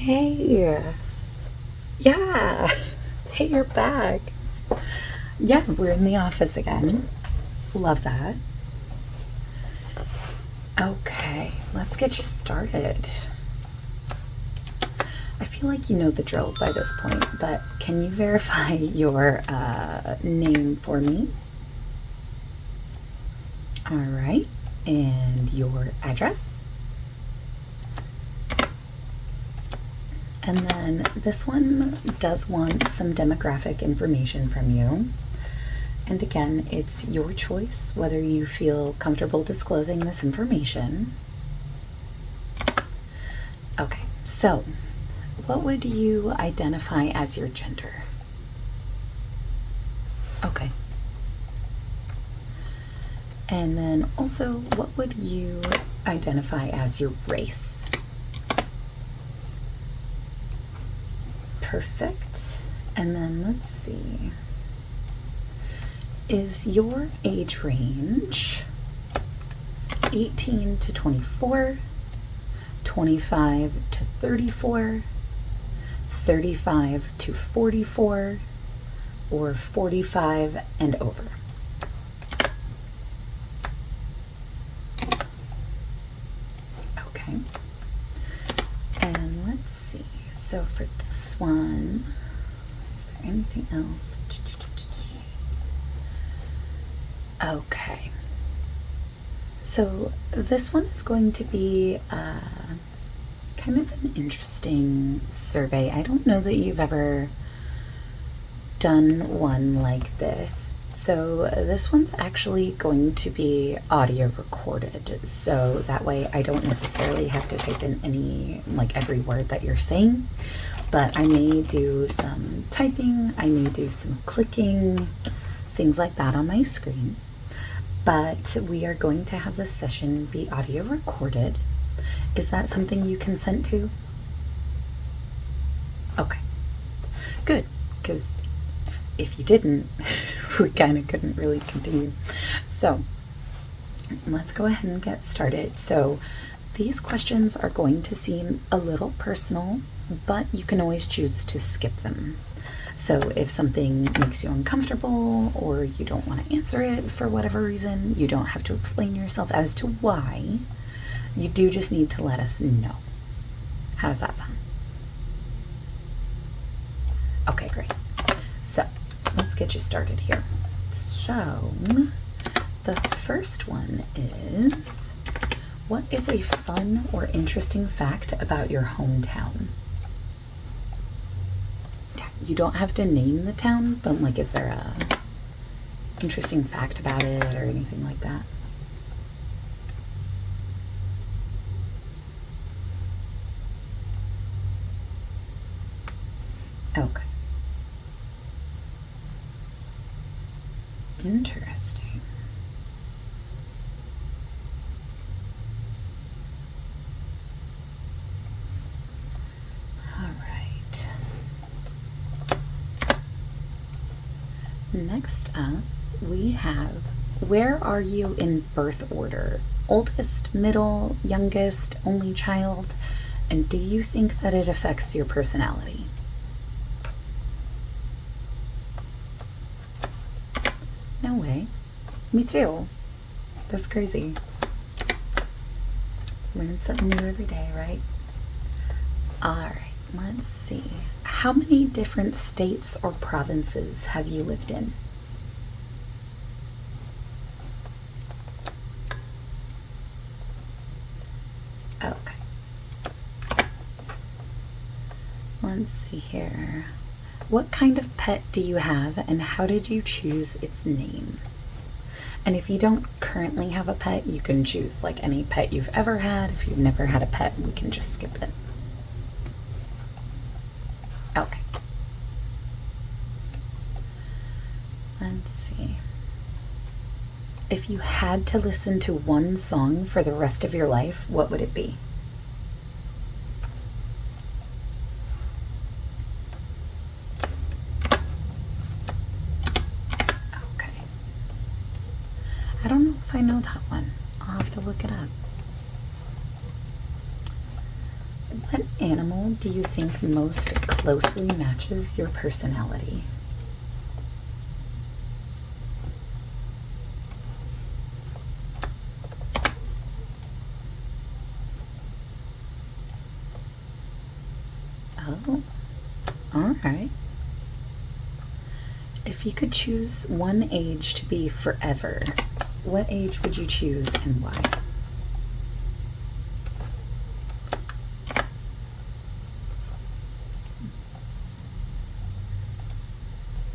Hey, yeah. Hey, you're back. Yeah, we're in the office again. Love that. Okay, let's get you started. I feel like you know the drill by this point, but can you verify your name for me? All right, and your address? And then this one does want some demographic information from you. And again, it's your choice whether you feel comfortable disclosing this information. Okay, so what would you identify as your gender? Okay. And then also, what would you identify as your race? Perfect. And then let's see. Is your age range 18 to 24, 25 to 34, 35 to 44, or 45 and over? Okay. And let's see. So for this one, is there anything else? Okay. So this one is going to be kind of an interesting survey. I don't know that you've ever done one like this. So this one's actually going to be audio recorded. So that way I don't necessarily have to type in every word that you're saying, but I may do some typing, I may do some clicking, things like that on my screen. But we are going to have this session be audio recorded. Is that something you consent to? Okay, good, because if you didn't, we kind of couldn't really continue. So let's go ahead and get started. So these questions are going to seem a little personal, but you can always choose to skip them. So if something makes you uncomfortable or you don't want to answer it for whatever reason, you don't have to explain yourself as to why. You do just need to let us know. How does that sound? Okay, great. So let's get you started here. So the first one is, what is a fun or interesting fact about your hometown? You don't have to name the town, but is there a interesting fact about it or anything like that? Okay. Interesting. All right. Next up, we have, where are you in birth order? Oldest, middle, youngest, only child? And do you think that it affects your personality? No way. Me too. That's crazy. Learn something new every day, right? All right, let's see. How many different states or provinces have you lived in? Okay. Let's see here. What kind of pet do you have and how did you choose its name? And if you don't currently have a pet, you can choose any pet you've ever had. If you've never had a pet, we can just skip it. Okay. Let's see. If you had to listen to one song for the rest of your life, what would it be? Okay. I don't know if I know that one. I'll have to look it up. What animal do you think most closely matches your personality? Oh, all right. If you could choose one age to be forever, what age would you choose and why?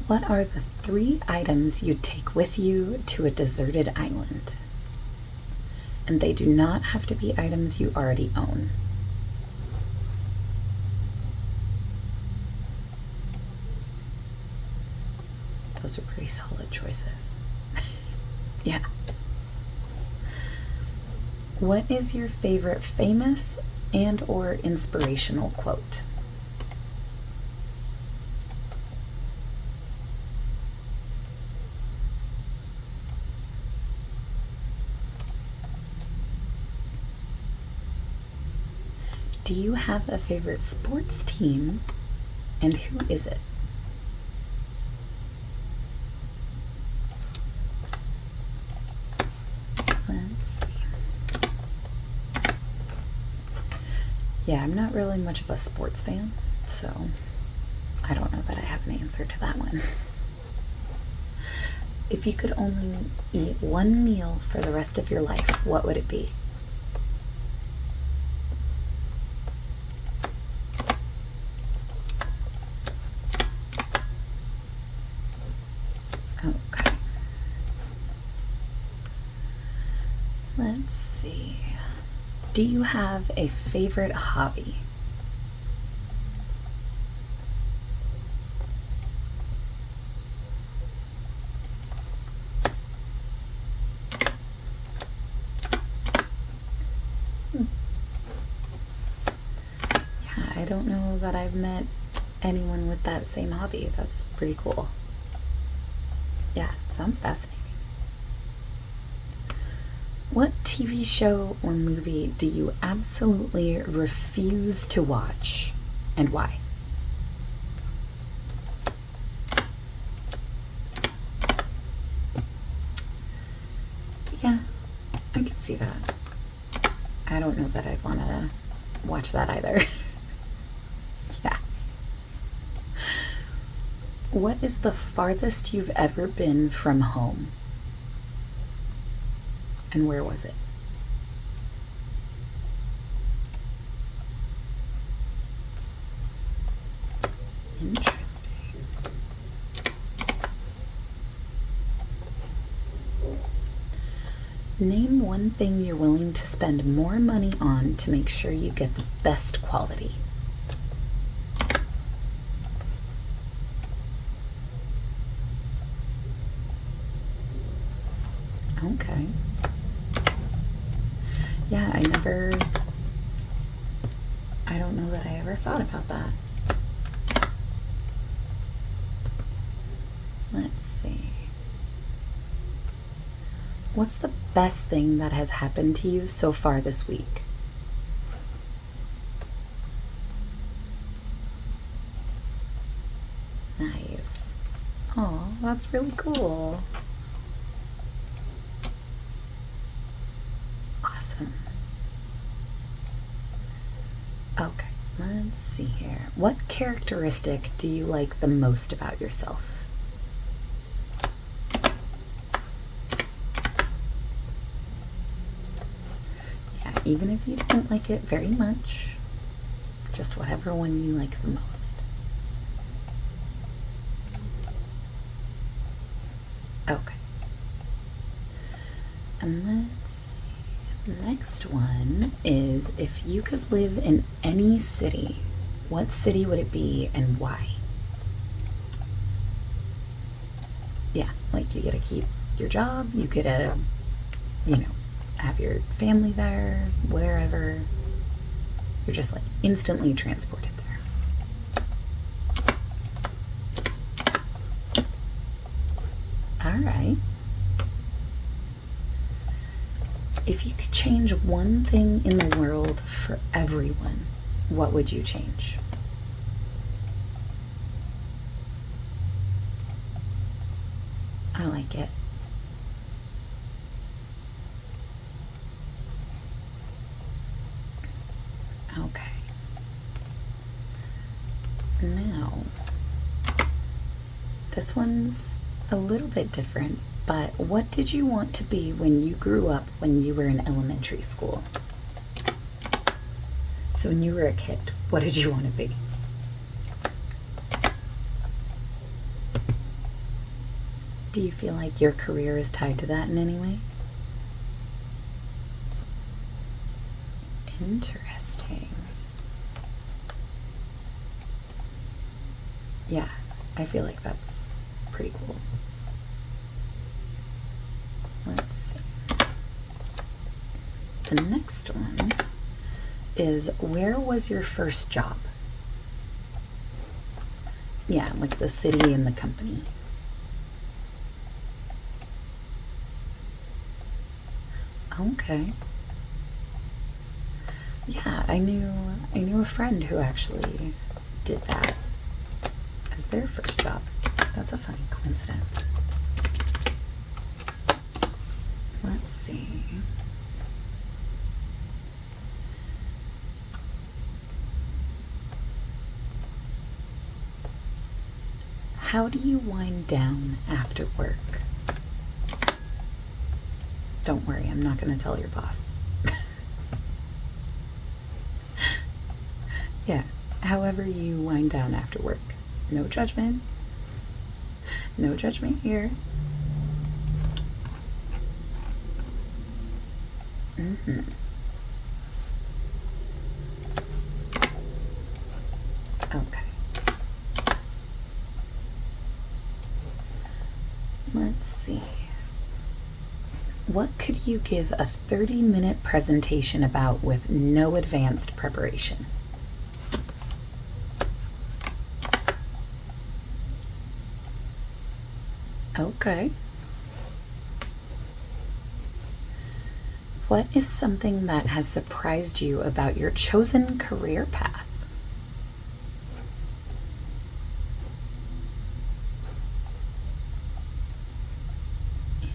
What are the 3 items you'd take with you to a deserted island? And they do not have to be items you already own. Those are pretty solid choices. Yeah. What is your favorite famous and or inspirational quote? Do you have a favorite sports team, and who is it? Let's see. Yeah, I'm not really much of a sports fan, so I don't know that I have an answer to that one. If you could only eat one meal for the rest of your life, what would it be? Okay. Let's see. Do you have a favorite hobby? Yeah, I don't know that I've met anyone with that same hobby. That's pretty cool. Yeah, sounds fascinating. What TV show or movie do you absolutely refuse to watch, and why? Yeah, I can see that. I don't know that I'd want to watch that either. Yeah. What is the farthest you've ever been from home? And where was it? Interesting. Name one thing you're willing to spend more money on to make sure you get the best quality. Okay. Yeah, I don't know that I ever thought about that. Let's see. What's the best thing that has happened to you so far this week? Nice. Oh, that's really cool. Awesome. Okay, let's see here. What characteristic do you like the most about yourself? Yeah, even if you don't like it very much, just whatever one you like the most. Okay. And let's see. The next one is, if you could live in any city, what city would it be and why? Yeah, like you get to keep your job, you get to, have your family there, wherever. You're just like instantly transported there. All right. If you could change one thing in the world for everyone, what would you change? I like it. Okay. Now, this one's a little bit different, but what did you want to be when you grew up when you were in elementary school? So when you were a kid, what did you want to be? Do you feel like your career is tied to that in any way? Interesting. Yeah, I feel like that's pretty cool. Let's see. The next one is, where was your first job? Yeah, like the city and the company. Okay. Yeah, I knew a friend who actually did that as their first job. That's a funny coincidence. Let's see. How do you wind down after work? Don't worry, I'm not going to tell your boss. Yeah, however you wind down after work. No judgment. No judgment here. Mm-hmm. Okay. Let's see. What could you give a 30-minute presentation about with no advanced preparation? Okay. What is something that has surprised you about your chosen career path?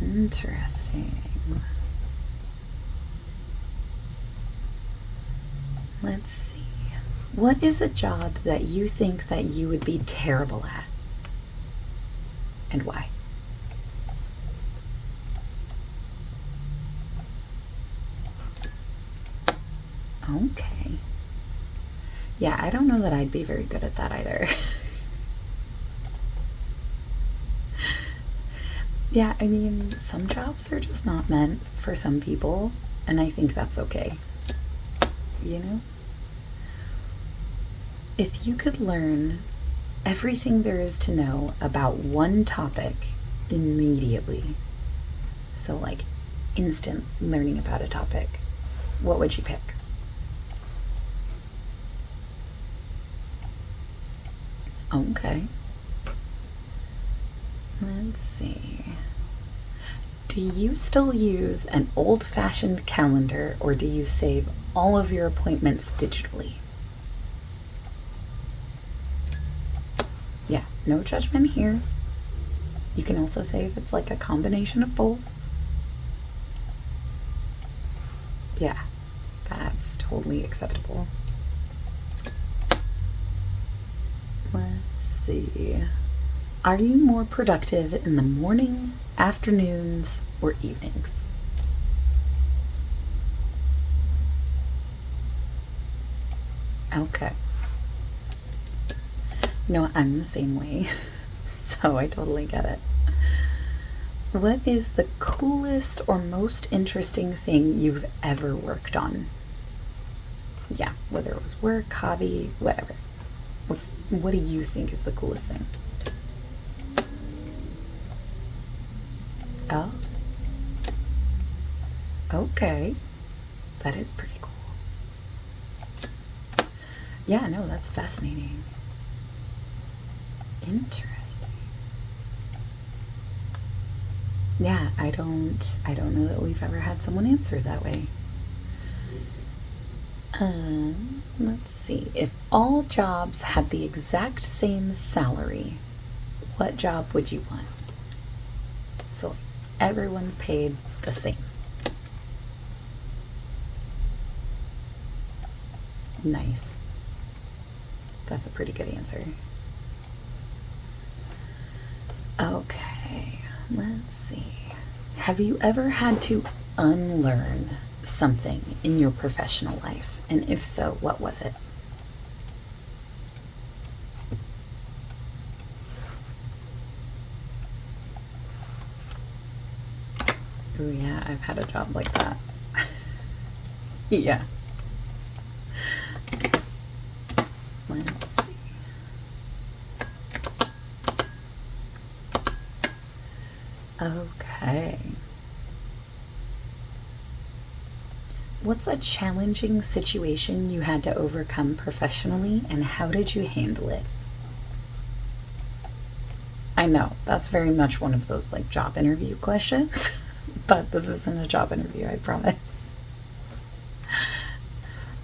Interesting. Let's see. What is a job that you think that you would be terrible at? And why? Okay. Yeah, I don't know that I'd be very good at that either. Yeah, I mean, some jobs are just not meant for some people, and I think that's okay. You know? If you could learn everything there is to know about one topic immediately, so like instant learning about a topic, what would you pick? Okay. Let's see. Do you still use an old-fashioned calendar, or do you save all of your appointments digitally? Yeah, no judgment here. You can also say if it's like a combination of both. Yeah, that's totally acceptable. Let's see. Are you more productive in the morning, afternoons, or evenings? Okay. You know, I'm the same way, so I totally get it. What is the coolest or most interesting thing you've ever worked on? Yeah, whether it was work, hobby, whatever. What do you think is the coolest thing? Oh. Okay. That is pretty cool. Yeah, no, that's fascinating. Interesting. Yeah, I don't know that we've ever had someone answer that way. Let's see. If all jobs had the exact same salary, what job would you want? So everyone's paid the same. Nice. That's a pretty good answer. Okay, let's see. Have you ever had to unlearn something in your professional life? And if so, what was it? Oh yeah, I've had a job like that. Yeah. Let's see. Okay. What's a challenging situation you had to overcome professionally, and how did you handle it? I know, that's very much one of those like job interview questions, but this isn't a job interview, I promise.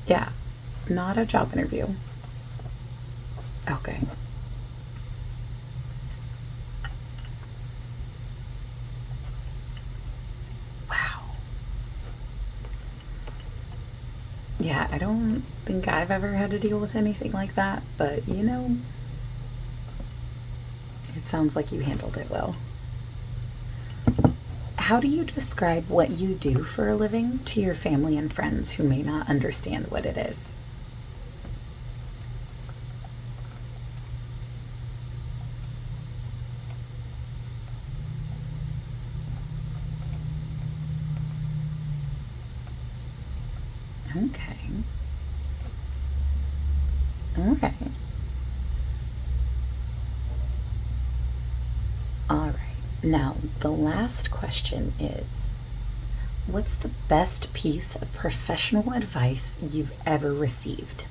Yeah, not a job interview. Okay. Wow. Yeah, I don't think I've ever had to deal with anything like that, but you know, it sounds like you handled it well. How do you describe what you do for a living to your family and friends who may not understand what it is? Okay. Okay. All right. Now, the last question is, what's the best piece of professional advice you've ever received?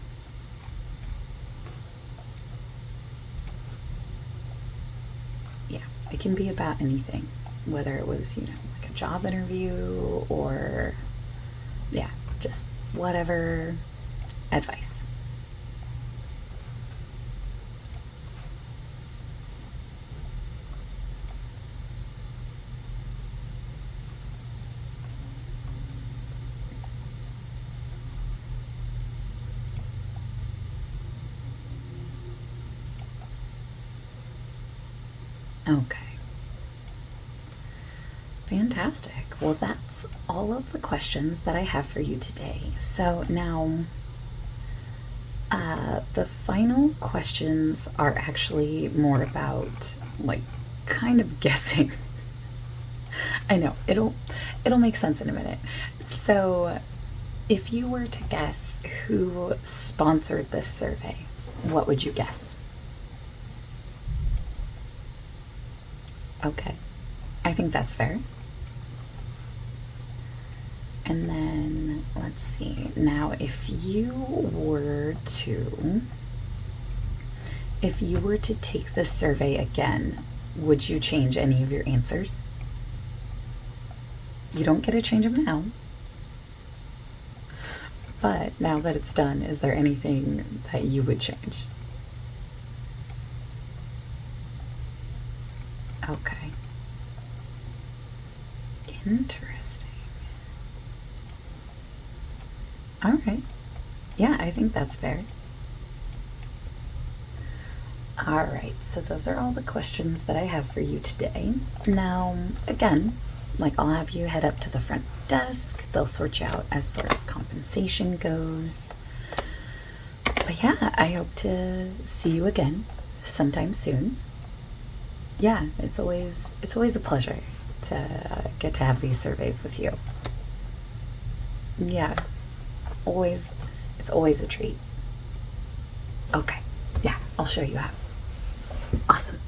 Yeah, it can be about anything, whether it was, like a job interview or, yeah, just whatever advice. Okay. Fantastic. Well, that's all of the questions that I have for you today. So now, the final questions are actually more about like kind of guessing. I know it'll make sense in a minute. So, if you were to guess who sponsored this survey, what would you guess? Okay, I think that's fair. And then let's see. Now, if you were to take this survey again, would you change any of your answers? You don't get to change them now. But now that it's done, is there anything that you would change? Okay. Interesting. All right. Yeah, I think that's fair. All right, so those are all the questions that I have for you today. Now, again, like I'll have you head up to the front desk. They'll sort you out as far as compensation goes. But yeah, I hope to see you again sometime soon. Yeah, it's always a pleasure to get to have these surveys with you. Yeah, it's always a treat. Okay, yeah, I'll show you how. Awesome.